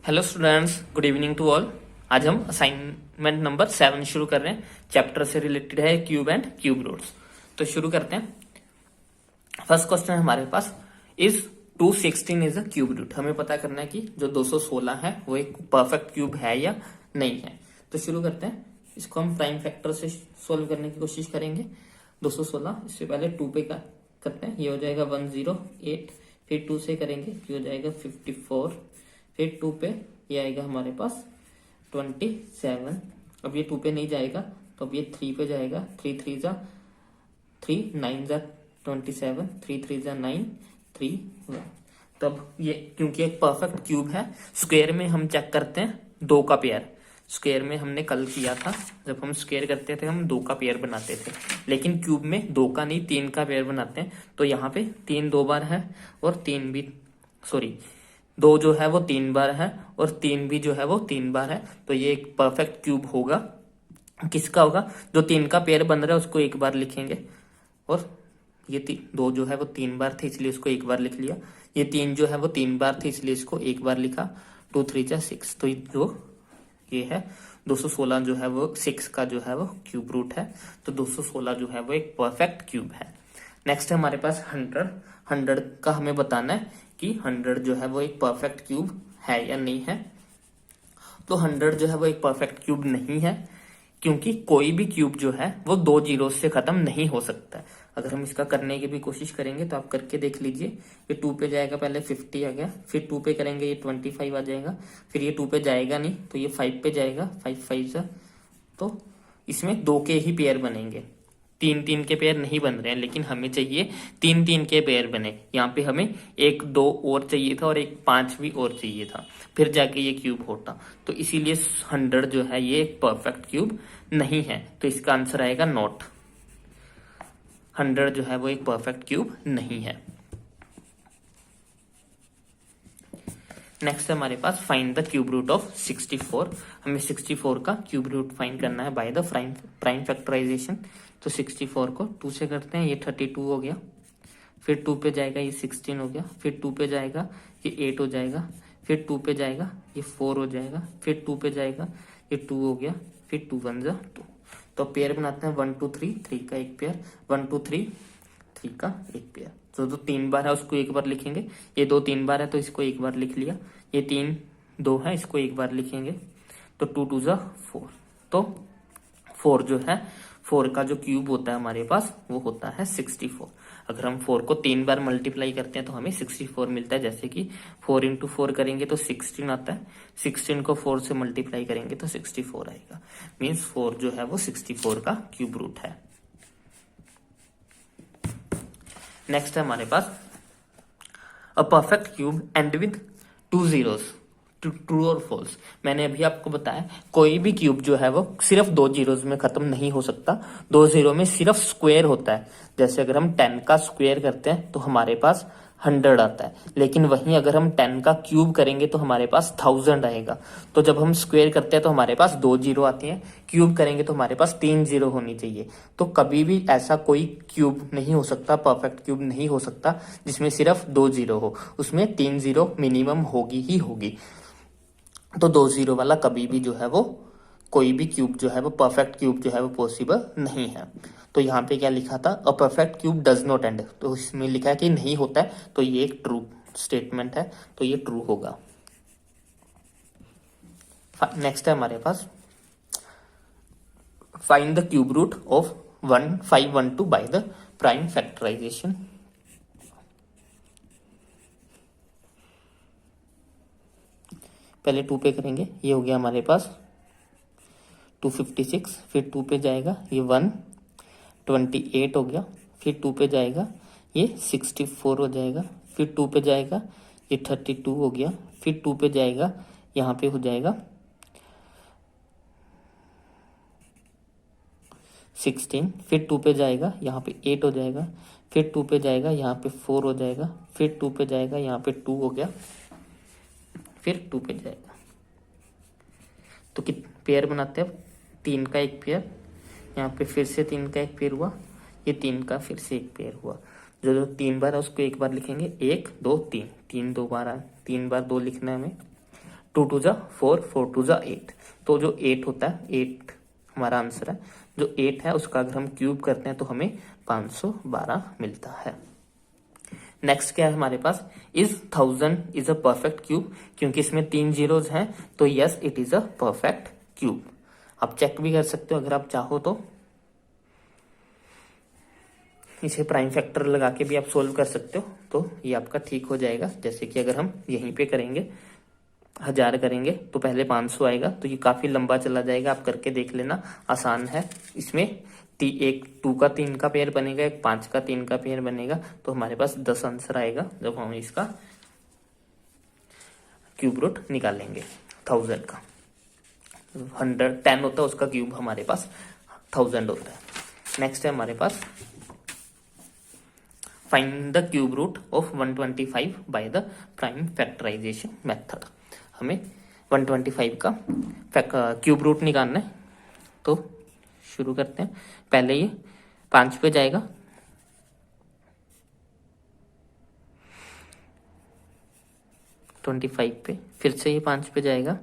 Hello students, good evening to all. आज हम assignment number 7 शुरू कर रहे हैं। चैप्टर से रिलेटेड है क्यूब एंड क्यूब रूट्स। तो शुरू करते हैं। फर्स्ट क्वेश्चन है हमारे पास, is 216 is a cube root. हमें पता करना है कि जो 216 है वो एक परफेक्ट क्यूब है या नहीं है। तो शुरू करते हैं। इसको हम प्राइम फैक्टर से सोल्व करने की कोशिश करेंगे। 216 इससे पहले 2 पे का करते हैं। ये हो जाएगा 108, फिर 2 से करेंगे, ये हो जाएगा 54, फिर 2 पे ये आएगा हमारे पास 27। अब ये 2 पे नहीं जाएगा तो अब ये 3 पे जाएगा। 3 3 जा 3, 9 जा 27, 3 3 जा 9, 3 1। तब ये क्योंकि एक परफेक्ट क्यूब है, स्क्वायर में हम चेक करते हैं 2 का पेयर। स्क्वायर में हमने कल किया था, जब हम स्क्वायर करते थे हम 2 का पेयर बनाते थे, लेकिन क्यूब में 2 का नहीं 3 का पेयर बनाते हैं। तो यहाँ पे 3 2 बार है और 3 भी, सॉरी 2 जो है वो 3 बार है और 3 भी जो है वो 3 बार है। तो ये एक परफेक्ट क्यूब होगा। किसका होगा? जो 3 का पेयर बन रहा है उसको एक बार लिखेंगे, और ये 2 जो है वो 3 बार थे इसलिए उसको एक बार लिख लिया। ये 3 जो है वो 3 बार थे इसलिए इसको एक बार लिखा। 2 3 जा 6। तो जो ये है 216 जो है वो 6 का जो है वो क्यूब रूट है। तो 216 जो है वो एक परफेक्ट क्यूब है। नेक्स्ट है हमारे पास 100 का हमें बताना है कि 100 जो है वो एक परफेक्ट क्यूब है या नहीं है। तो 100 जो है वो एक परफेक्ट क्यूब नहीं है, क्योंकि कोई भी क्यूब जो है वो 2 जीरो से खत्म नहीं हो सकता है। अगर हम इसका करने की भी कोशिश करेंगे तो आप करके देख लीजिए। ये 2 पे जाएगा, पहले 50 आ गया, फिर 2 पे करेंगे ये 25 आ जाएगा, फिर ये 2 पे जाएगा नहीं तो ये 5 पे जाएगा, 5 5 जा। तो इसमें 2 के ही पेयर बनेंगे, 3 3 के पेयर नहीं बन रहे हैं, लेकिन हमें चाहिए 3 3 के पेयर बने। यहाँ पे हमें 1 2 और चाहिए था और एक 5 भी और चाहिए था, फिर जाके ये क्यूब होता। तो इसीलिए 100 जो है ये एक परफेक्ट क्यूब नहीं है। तो इसका आंसर आएगा नॉट। 100 जो है वो एक परफेक्ट क्यूब नहीं है। नेक्स्ट है हमारे पास find the cube root of 64। हमें 64 का क्यूब रूट फाइंड करना है बाय द प्राइम फैक्टराइजेशन। तो 64 को 2 से करते हैं, ये 32 हो गया, फिर 2 पे जाएगा ये 16 हो गया, फिर 2 पे जाएगा ये 8 हो जाएगा, फिर 2 पे जाएगा ये 4 हो जाएगा, फिर 2 पे जाएगा ये 2 हो गया, फिर 2 1 जा 2। तो पेयर बनाते हैं 1 2 3, 3 का एक पेयर, 1 2 3, 3 का एक पेयर। तो जो 3 बार है उसको एक बार लिखेंगे। ये 2 3 बार है तो इसको एक बार लिख लिया। ये 3 2 है, इसको एक बार लिखेंगे। तो 2 2 जा 4। तो 4 जो है, 4 का जो क्यूब होता है हमारे पास वो होता है 64। अगर हम 4 को 3 बार मल्टीप्लाई करते हैं तो हमें 64 मिलता है। जैसे कि 4 इंटू 4 करेंगे तो 16 आता है, 16 को 4 से मल्टीप्लाई करेंगे तो 64 आएगा। मीन्स 4 जो है वो 64 का क्यूब रूट है। नेक्स्ट है हमारे पास a perfect cube end with 2 zeros, true और फॉल्स। मैंने अभी आपको बताया कोई भी क्यूब जो है वो सिर्फ 2 जीरोस में खत्म नहीं हो सकता। 2 जीरो में सिर्फ स्क्वायर होता है। जैसे अगर हम 10 का स्क्वायर करते हैं तो हमारे पास 100 आता है, लेकिन वहीं अगर हम 10 का क्यूब करेंगे तो हमारे पास 1000 आएगा। तो जब हम स्क्वायर करते हैं तो हमारे पास 2 जीरो आती हैं, क्यूब करेंगे तो हमारे पास 3 जीरो होनी चाहिए। तो कभी भी ऐसा कोई क्यूब नहीं हो सकता, परफेक्ट क्यूब नहीं हो सकता जिसमें सिर्फ 2 जीरो हो, उसमें 3 जीरो मिनिमम होगी ही होगी। तो 2 जीरो वाला कभी भी जो है वो कोई भी क्यूब जो है वो परफेक्ट क्यूब जो है वो पॉसिबल नहीं है। तो यहाँ पे क्या लिखा था? अ perfect cube does not and. तो इसमें लिखा है कि नहीं होता है, तो ये एक ट्रू स्टेटमेंट है, तो ये ट्रू होगा। नेक्स्ट है हमारे पास find the cube root of 1512 by the prime factorisation. पहले 2 पे करेंगे, ये हो गया हमारे पास 256, फिर 2 पे जाएगा ये 128 हो गया, फिर 2 पे जाएगा ये 64 हो जाएगा, फिर 2 पे जाएगा ये 32 हो गया, फिर 2 पे जाएगा यहाँ पे हो जाएगा 16, फिर 2 पे जाएगा यहाँ पे 8 हो जाएगा, फिर 2 पे जाएगा यहाँ पे 4 हो जाएगा, फिर 2 पे जाएगा यहाँ पे 2 हो गया, फिर 2 पे जाएगा। तो कित पेयर बनाते हैं? 3 का एक पेयर, यहाँ पे फिर से 3 का एक पेयर हुआ, ये 3 का फिर से एक पेयर हुआ। जो 3 बार है उसको एक बार लिखेंगे, 1 2 3, 3 2 बार आए, 3 बार 2 लिखना है हमें। 2 टू जा 4, 4 टू जा 8। तो जो 8 होता है, 8 हमारा आंसर है। जो 8 है उसका अगर हम क्यूब करते हैं तो हमें 512 मिलता है। नेक्स्ट क्या है हमारे पास, is 1000 is a perfect cube. क्योंकि इसमें 3 जीरोज हैं तो yes it is a perfect cube. आप चेक भी कर सकते हो अगर आप चाहो तो, इसे प्राइम फैक्टर लगा के भी आप सोल्व कर सकते हो तो ये आपका ठीक हो जाएगा। जैसे कि अगर हम यहीं पे करेंगे 1000 करेंगे तो पहले 500 आएगा, तो ये काफी लंबा चला जाएगा। आप करके देख लेना, आसान है। इसमें एक 2 का 3 का पेयर बनेगा, एक 5 का 3 का पेयर बनेगा, तो हमारे पास 10 आंसर आएगा जब हम इसका क्यूब रूट निकालेंगे। 1000 का 110 होता है, उसका क्यूब हमारे पास 1000 होता है। नेक्स्ट है हमारे पास find the cube root of 125 by the prime factorisation method. हमें 125 का क्यूब रूट निकालना है, तो शुरू करते हैं। पहले ये 5 पे जाएगा, ट्वेंटी 25 पे, फिर से ये 5 पे जाएगा,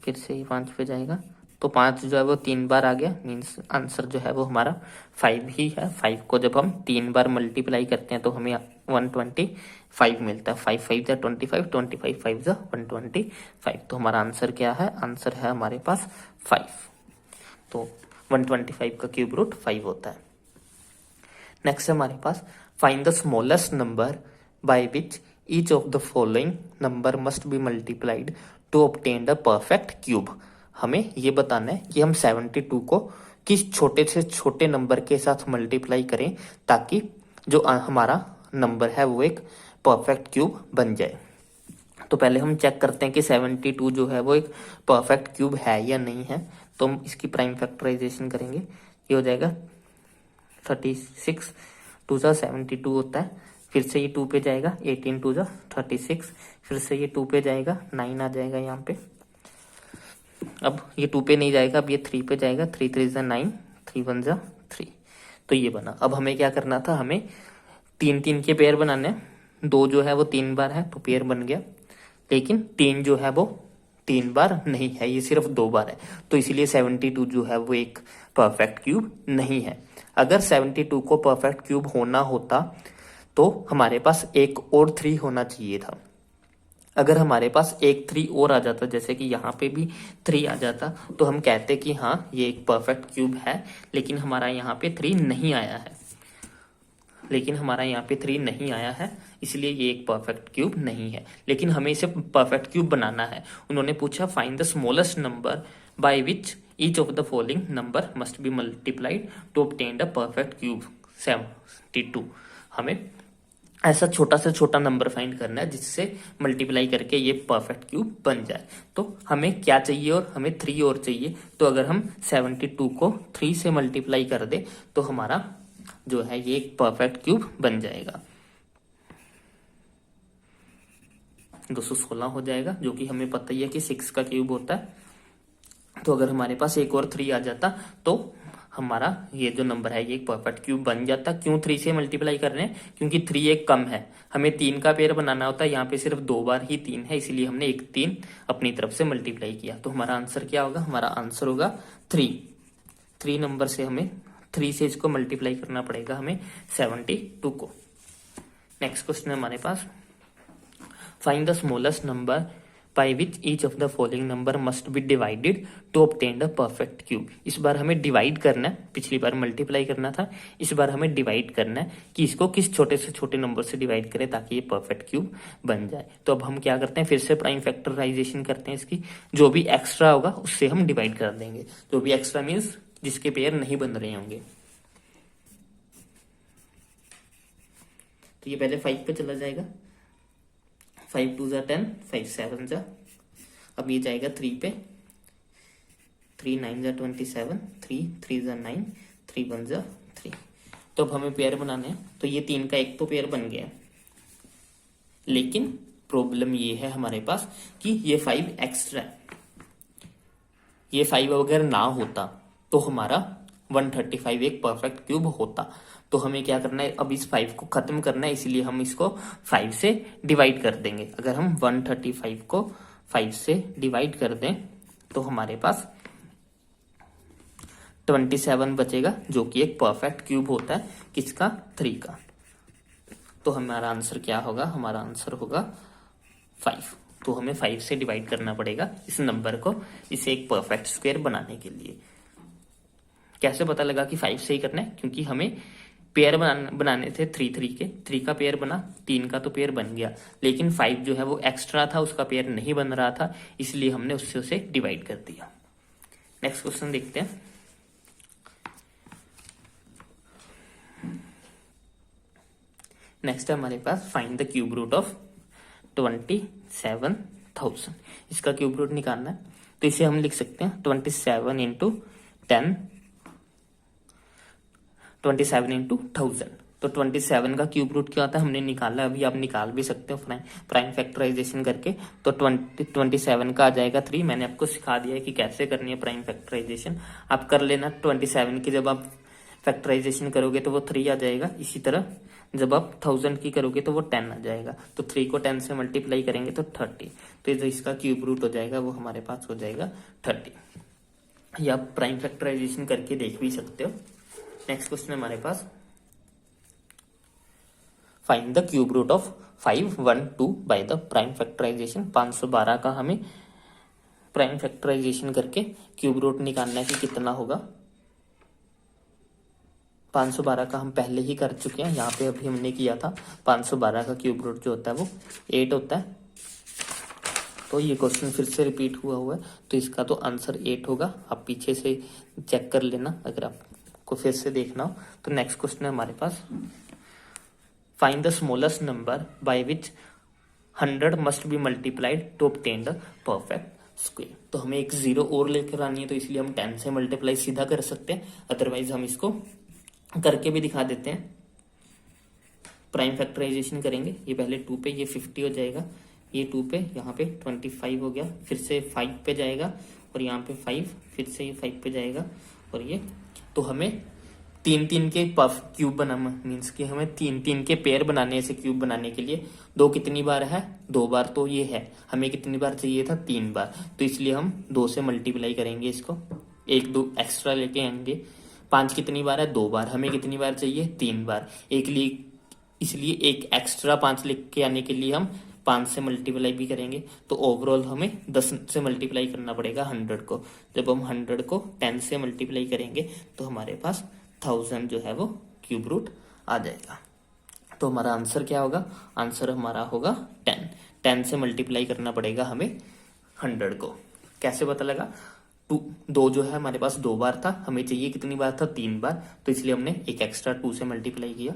फिर से ये 5 पे जाएगा, तो 5 जो है वो 3 बार आ गया, मीन्स आंसर जो है वो हमारा 5 ही है। 5 को जब हम 3 बार मल्टीप्लाई करते हैं तो हमें 125 मिलता है। 5 5 जा 25, 25 5 जा 125, तो हमारा आंसर क्या है, आंसर है हमारे पास 5। तो 125 का क्यूब रूट 5 होता है। नेक्स्ट है हमारे पास find the smallest number by which each of the following number must be multiplied to obtain the perfect cube. हमें ये बताना है कि हम 72 को किस छोटे से छोटे नंबर के साथ मल्टीप्लाई करें ताकि जो हमारा नंबर है वो एक परफेक्ट क्यूब बन जाए। तो पहले हम चेक करते हैं कि 72 जो है वो एक परफेक्ट क्यूब है या नहीं है। तो हम इसकी प्राइम फैक्टराइजेशन करेंगे, ये हो जाएगा 36 2 जा 72 होता है, फिर से ये 2 पे जाएगा, 18 2 जा 36, फिर से ये 2 पे जाएगा, 9 आ जाएगा यहाँ पे। अब ये 2 पे नहीं जाएगा, अब ये 3 पे जाएगा, 3 3 जा 9, 3 1 जा 3, तो ये बना। अब हमें क्या करना था, हमें 3 3 के पेयर बनाने हैं। 2 जो है वो 3 बार है तो पेयर बन गया, लेकिन 3 जो है वो 3 बार नहीं है, ये सिर्फ 2 बार है, तो इसीलिए 72 जो है वो एक परफेक्ट क्यूब नहीं है। अगर 72 को परफेक्ट क्यूब होना होता तो हमारे पास एक और 3 होना चाहिए था। अगर हमारे पास एक 3 और आ जाता, जैसे कि यहाँ पे भी 3 आ जाता, तो हम कहते कि हाँ ये एक परफेक्ट क्यूब है, लेकिन हमारा यहाँ पे 3 नहीं आया है, लेकिन हमारा यहाँ पे 3 नहीं आया है, इसलिए ये एक परफेक्ट क्यूब नहीं है। लेकिन हमें इसे परफेक्ट क्यूब बनाना है। उन्होंने पूछा find the smallest number by which each of the following number must be multiplied to obtain the perfect cube 72। हमें ऐसा छोटा से छोटा नंबर फाइंड करना है जिससे मल्टीप्लाई करके ये परफेक्ट क्यूब बन जाए। तो हमें क्या चाहिए, और हमें 3 और चाहिए। तो अगर हम 72 को 3 से मल्टीप्लाई कर दे तो हमारा जो है ये एक परफेक्ट क्यूब बन जाएगा, 216 हो जाएगा, जो कि हमें पता ही है कि 6 का क्यूब होता है। तो अगर हमारे पास एक और 3 आ जाता तो हमारा ये जो नंबर है ये एक परफेक्ट क्यूब बन जाता। क्यों 3 से मल्टीप्लाई कर रहे हैं, क्योंकि 3 एक कम है, हमें 3 का पेयर बनाना होता है, यहाँ पे सिर्फ 2 बार ही 3 है, इसीलिए हमने एक 3 अपनी तरफ से मल्टीप्लाई किया। तो हमारा आंसर क्या होगा, हमारा आंसर होगा 3 नंबर से हमें 3 से इसको मल्टीप्लाई करना पड़ेगा हमें 72 को। नेक्स्ट क्वेश्चन है हमारे पास find the smallest number by which each of the following number must be divided to obtain the perfect cube. इस बार हमें डिवाइड करना है, पिछली बार मल्टीप्लाई करना था, इस बार हमें डिवाइड करना है कि इसको किस छोटे से छोटे नंबर से डिवाइड करें ताकि ये परफेक्ट क्यूब बन जाए। तो अब हम क्या करते हैं, फिर से प्राइम फैक्टराइजेशन करते हैं इसकी। जो भी एक्स्ट्रा होगा उससे हम डिवाइड कर देंगे, जो भी एक्स्ट्रा मीन्स जिसके पेयर नहीं बन रहे होंगे। तो ये पहले 5 पे चला जाएगा, 5 2 जा 10, 5 7 जा, अब ये जाएगा 3 पे, 3 9 जा 27, 3 3 जा 9, 3 1 जा 3। तो अब हमें पेयर बनाने हैं, तो ये 3 का एक तो पेयर बन गया, लेकिन प्रॉब्लम ये है हमारे पास कि ये 5 एक्स्ट्रा है। ये 5 अगर ना होता तो हमारा 135 एक परफेक्ट क्यूब होता। तो हमें क्या करना है, अब इस 5 को खत्म करना है, इसीलिए हम इसको 5 से डिवाइड कर देंगे। अगर हम 135 को 5 से डिवाइड कर दें तो हमारे पास 27 बचेगा, जो कि एक परफेक्ट क्यूब होता है किसका, 3 का। तो हमारा आंसर क्या होगा, हमारा आंसर होगा 5। तो हमें 5 से डिवाइड करना पड़ेगा इस नंबर को, इसे एक परफेक्ट स्क्वायर बनाने के लिए। कैसे पता लगा कि 5 से ही करना है, क्योंकि हमें पेयर बनाने थे 3 के, 3 का पेयर बना, 3 का तो पेयर बन गया, लेकिन 5 जो है वो एक्स्ट्रा था, उसका पेयर नहीं बन रहा था, इसलिए हमने उससे उसे डिवाइड कर दिया। नेक्स्ट क्वेश्चन देखते हैं। नेक्स्ट है हमारे पास find the cube root of 27,000। इसका क्यूब रूट निकालना है, तो इसे हम लिख सकते हैं 27 इंटू 10, 27 इंटू 1000। तो 27 का क्यूब रूट क्या होता है हमने निकाला, अभी आप निकाल भी सकते हो प्राइम फैक्टराइजेशन करके। तो 27 का आ जाएगा 3। मैंने आपको सिखा दिया है कि कैसे करनी है प्राइम फैक्टराइजेशन, आप कर लेना। 27 की जब आप फैक्टराइजेशन करोगे तो वो 3 आ जाएगा, इसी तरह जब आप 1000 की करोगे तो वो 10 आ जाएगा। तो 3 को 10 से मल्टीप्लाई करेंगे तो 30। तो जो इसका क्यूब रूट हो जाएगा वो हमारे पास हो जाएगा 30। ये आप प्राइम फैक्टराइजेशन करके देख भी सकते हो। नेक्स्ट क्वेश्चन हमारे पास find the cube root of 512 by the prime factorisation. 512 का हमें प्राइम फैक्टराइजेशन करके क्यूब रूट निकालना है कि कितना होगा। 512 का हम पहले ही कर चुके हैं, यहाँ पे अभी हमने किया था। 512 का क्यूब रूट जो होता है वो 8 होता है। तो ये क्वेश्चन फिर से रिपीट हुआ है, तो इसका तो आंसर 8 होगा। आप पीछे से चेक कर लेना अगर आपको फिर से देखना हो। तो नेक्स्ट क्वेश्चन है हमारे पास find the smallest number by which 100 must be multiplied to obtain the perfect square. तो हमें एक 0 और लेकर आनी है, तो इसलिए हम 10 से मल्टीप्लाई सीधा कर सकते हैं, अदरवाइज हम इसको करके भी दिखा देते हैं। प्राइम फैक्टराइजेशन करेंगे, ये पहले 2 पे, ये 50 हो जाएगा, ये 2 पे, यहाँ पे 25 हो गया, फिर से 5 पे जाएगा, और यहाँ पे 5, फिर से ये 5 पे जाएगा, और ये। तो हमें 3 के पफ क्यूब बनाना, मीन्स कि हमें 3 के पेयर बनाने, ऐसे क्यूब बनाने के लिए 2 कितनी बार है, 2 बार। तो ये है, हमें कितनी बार चाहिए था, 3 बार। तो इसलिए हम 2 से मल्टीप्लाई करेंगे इसको, 1-2 एक्स्ट्रा लेके आएंगे। 5 कितनी बार है, 2 बार। हमें कितनी बार चाहिए, 3 बार। इसलिए एक एक्स्ट्रा 5 लिख के आने के लिए हम 5 से मल्टीप्लाई भी करेंगे। तो ओवरऑल हमें 10 से मल्टीप्लाई करना पड़ेगा 100 को। जब हम 100 को 10 से मल्टीप्लाई करेंगे तो हमारे पास 1000 जो है वो क्यूब रूट आ जाएगा। तो हमारा आंसर क्या होगा, आंसर हमारा होगा 10। 10 से मल्टीप्लाई करना पड़ेगा हमें 100 को। कैसे पता लगा, 2 जो है हमारे पास 2 बार था, हमें चाहिए कितनी बार था, 3 बार। तो इसलिए हमने एक एक्स्ट्रा 2 से मल्टीप्लाई किया।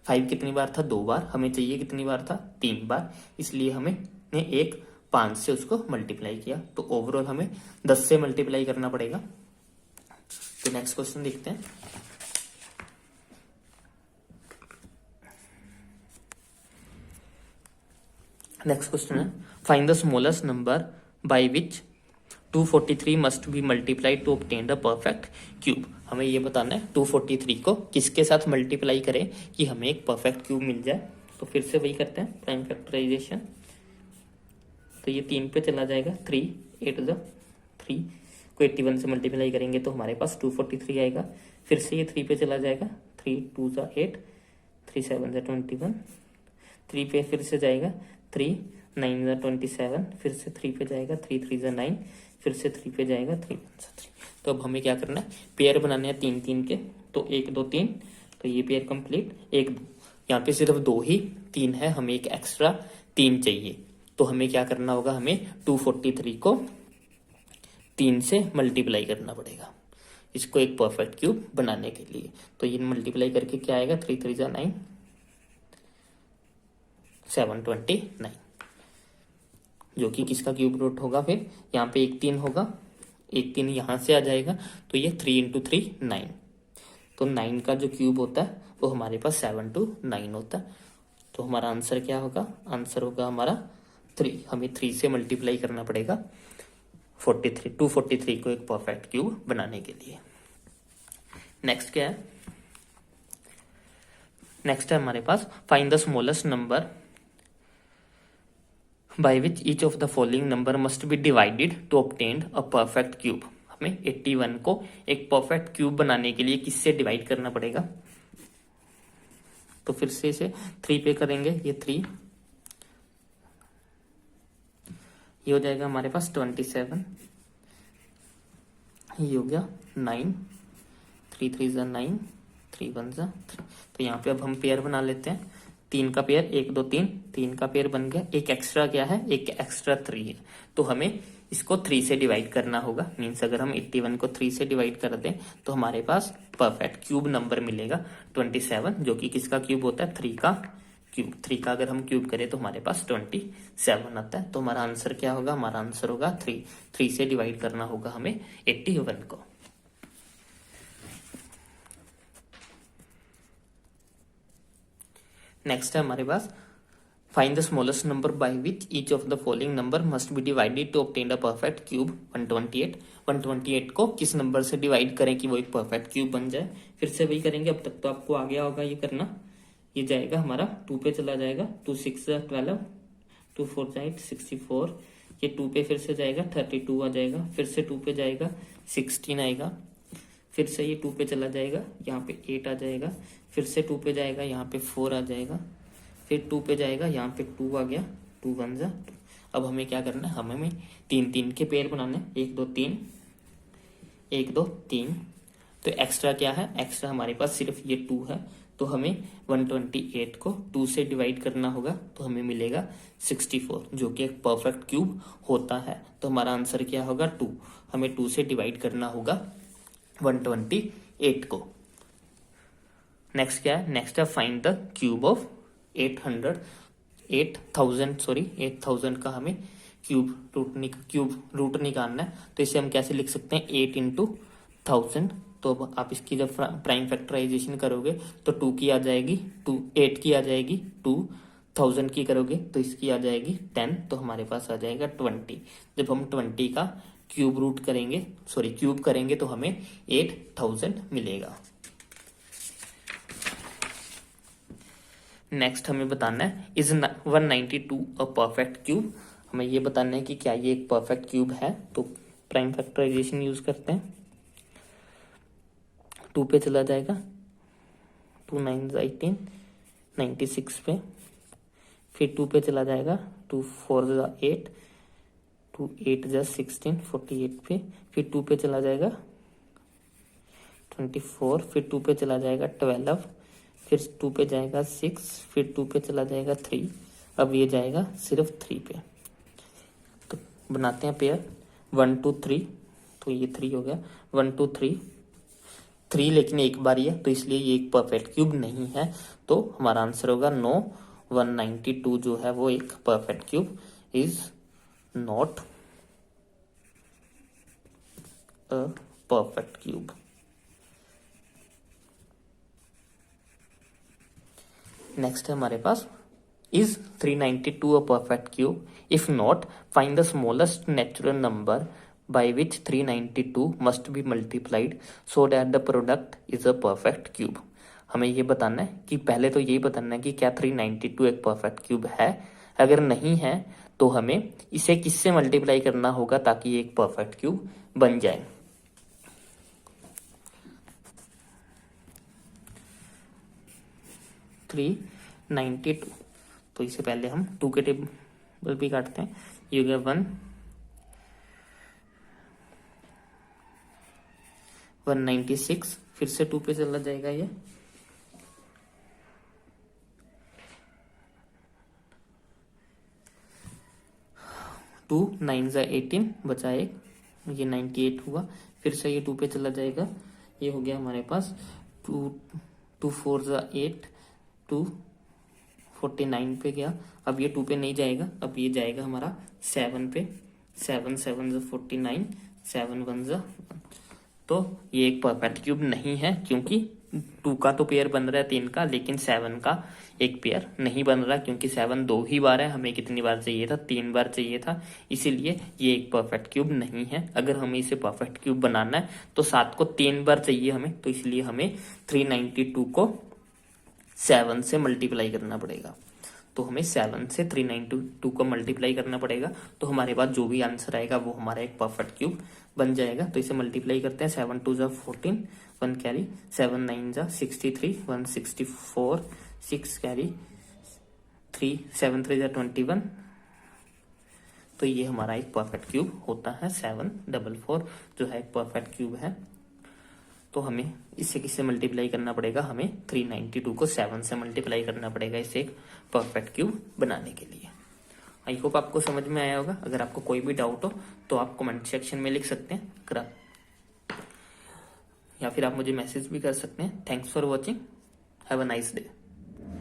5 कितनी बार था, 2 बार, हमें चाहिए कितनी बार था, 3 बार, इसलिए हमें एक 5 से उसको मल्टीप्लाई किया। तो ओवरऑल हमें 10 से मल्टीप्लाई करना पड़ेगा। तो नेक्स्ट क्वेश्चन देखते हैं। नेक्स्ट क्वेश्चन है find the smallest number by which 243 must be multiplied to obtain the perfect cube. हमें ये बताना है 243 को किसके साथ मल्टीप्लाई करें कि हमें एक परफेक्ट क्यूब मिल जाए। तो फिर से वही करते हैं प्राइम फैक्टराइजेशन। तो ये 3 पे चला जाएगा, 3 8 3 को 81 से मल्टीप्लाई करेंगे तो हमारे पास 243 आएगा। फिर से ये 3 पे चला जाएगा, 3 2 8, 3 7 21, 3 पे फिर से जाएगा, 3 9 27, फिर से 3 पे जाएगा, 3 3 9, फिर से 3 पे जाएगा, 3 3। तो अब हमें क्या करना है, पेयर बनाने हैं 3 के। तो 1 2 3, तो ये पेयर कंप्लीट। 1 2, यहाँ पे सिर्फ 2 ही, 3 है, हमें एक एक्स्ट्रा 3 चाहिए। तो हमें क्या करना होगा, हमें 243 को 3 से मल्टीप्लाई करना पड़ेगा इसको एक परफेक्ट क्यूब बनाने के लिए। तो ये मल्टीप्लाई करके क्या आएगा, 3 3 9, 729, जो कि किसका क्यूब रूट होगा। फिर यहाँ पे एक 3 होगा, एक 3 यहाँ से आ जाएगा, तो ये 3 इंटू 3 9। तो 9 का जो क्यूब होता है वो हमारे पास 729 होता है। तो हमारा आंसर क्या होगा, आंसर होगा हमारा 3। हमें 3 से मल्टीप्लाई करना पड़ेगा 243 को एक परफेक्ट क्यूब बनाने के लिए। नेक्स्ट क्या है, नेक्स्ट है हमारे पास find the smallest number by which each of the following number must be divided to obtain a perfect cube. हमें 81 को एक परफेक्ट क्यूब बनाने के लिए किससे डिवाइड करना पड़ेगा? तो फिर से इसे 3 पे करेंगे। ये 3, ये हो जाएगा हमारे पास 27, ये हो गया 9, 3 3 जा 9, 3 1 जा 3। तो यहाँ पे अब हम पेयर बना लेते हैं। 3 का पेयर 1 2 3, 3 का पेयर बन गया। एक एक्स्ट्रा क्या है? एक एक्स्ट्रा 3 है। तो हमें इसको 3 से डिवाइड करना होगा। मीन्स अगर हम 81 को 3 से डिवाइड कर दें तो हमारे पास परफेक्ट क्यूब नंबर मिलेगा 27, जो कि किसका क्यूब होता है? 3 का क्यूब। 3 का अगर हम क्यूब करें तो हमारे पास 27 आता है। तो हमारा आंसर क्या होगा? हमारा आंसर होगा 3। 3 से डिवाइड करना होगा हमें 81 को। नेक्स्ट है हमारे पास find the smallest number by which each of the following number must be divided to obtain a perfect cube 128। 128 को किस नंबर से डिवाइड करें कि वो एक परफेक्ट क्यूब बन जाए? फिर से वही करेंगे। अब तक तो आपको आ गया होगा ये करना। ये जाएगा हमारा 2 पे चला जाएगा। 2 6 12, 2 4 8 64। ये 2 पे फिर से जाएगा 32 आ जाएगा। फिर से 2 पे जाएगा 16 आएगा। फिर से ये 2 पे चला जाएगा, यहाँ पे 8 आ जाएगा। फिर से 2 पे जाएगा, यहाँ पे 4 आ जाएगा। फिर 2 पे जाएगा, यहाँ पे 2 आ गया। 2 1 जा 2। अब हमें क्या करना है? हमें 3 3 के पेयर बनाने। 1 2 3, 1 2 3। तो एक्स्ट्रा क्या है? एक्स्ट्रा हमारे पास सिर्फ ये 2 है। तो हमें 128 को 2 से डिवाइड करना होगा। तो हमें मिलेगा 64, जो कि एक परफेक्ट क्यूब होता है। तो हमारा आंसर क्या होगा? 2। हमें 2 से डिवाइड करना होगा 128 को। नेक्स्ट क्या है? नेक्स्ट है फाइंड द क्यूब ऑफ 8000 का हमें क्यूब रूट निकालना है। तो इसे हम कैसे लिख सकते हैं? 8 इंटू 1000। तो अब आप इसकी जब प्राइम फैक्टराइजेशन करोगे तो 2 की आ जाएगी, 8 की आ जाएगी, 2000 की करोगे तो इसकी आ जाएगी 10। तो हमारे पास आ जाएगा 20। जब हम 20 का क्यूब करेंगे तो हमें 8000 मिलेगा। नेक्स्ट हमें बताना है इज 192 अ परफेक्ट क्यूब। हमें ये बताना है कि क्या ये एक परफेक्ट क्यूब है। तो प्राइम फैक्टराइजेशन यूज करते हैं। 2 पे चला जाएगा, 2 9 18, 96 पे। फिर 2 पे चला जाएगा, 2 4 8, 2 8 16, 48 पे। फिर 2 पे चला जाएगा 24। फिर 2 पे चला जाएगा 12। फिर 2 पे जाएगा 6। फिर 2 पे चला जाएगा 3। अब ये जाएगा सिर्फ 3 पे। तो बनाते हैं पेयर 1 2 3। तो ये 3 हो गया, 1 2 3 3, लेकिन एक बार ही है तो इसलिए ये एक परफेक्ट क्यूब नहीं है। तो हमारा आंसर होगा नो, 192 जो है वो एक perfect cube is not a perfect cube. Next है हमारे पास is 392 a perfect cube? If not, find the smallest natural number by which 392 must be multiplied so that the product is a perfect cube। हमें ये बताना है कि पहले तो यही बताना है कि क्या 392 एक परफेक्ट क्यूब है। अगर नहीं है तो हमें इसे किससे मल्टीप्लाई करना होगा ताकि ये एक परफेक्ट क्यूब बन जाए। थ्री 92। तो इससे पहले हम 2 के टेबल भी काटते हैं। ये हो गया 1 196। फिर से 2 पे चला जाएगा ये 2 9 18, बचा 1, ये 98 हुआ। फिर से ये 2 पे चला जाएगा, ये हो गया हमारे पास 2 4 8, 2 49 पे गया। अब ये 2 पे नहीं जाएगा, अब ये जाएगा हमारा 7 पे। 7 7 49, 7 1 1। तो ये एक परफेक्ट क्यूब नहीं है क्योंकि 2 का तो पेयर बन रहा है 3 का, लेकिन 7 का एक पेयर नहीं बन रहा क्योंकि 7 2 ही बार है। हमें कितनी बार चाहिए था? 3 बार चाहिए था। इसीलिए ये एक परफेक्ट क्यूब नहीं है। अगर हमें इसे परफेक्ट क्यूब बनाना है तो 7 को 3 बार चाहिए हमें। तो इसलिए हमें 392 को 7 से मल्टीप्लाई करना पड़ेगा। तो हमें 7 से 392 को मल्टीप्लाई करना पड़ेगा। तो हमारे पास जो भी आंसर आएगा वो हमारा एक परफेक्ट क्यूब बन जाएगा। तो इसे मल्टीप्लाई करते हैं, 7 2 जा 14, 1 कैरी, 7 9 जा 63, 164, 6 कैरी, 3 7 3 जा 21। तो ये हमारा एक परफेक्ट क्यूब होता है 744, जो है एक परफेक्ट क्यूब है। तो हमें इससे किससे मल्टीप्लाई करना पड़ेगा, हमें 392 को 7 से मल्टीप्लाई करना पड़ेगा इसे एक परफेक्ट क्यूब बनाने के लिए। आई होप आपको समझ में आया होगा। अगर आपको कोई भी डाउट हो तो आप कमेंट सेक्शन में लिख सकते हैं, या फिर आप मुझे मैसेज भी कर सकते हैं। Thanks for watching, have a nice day.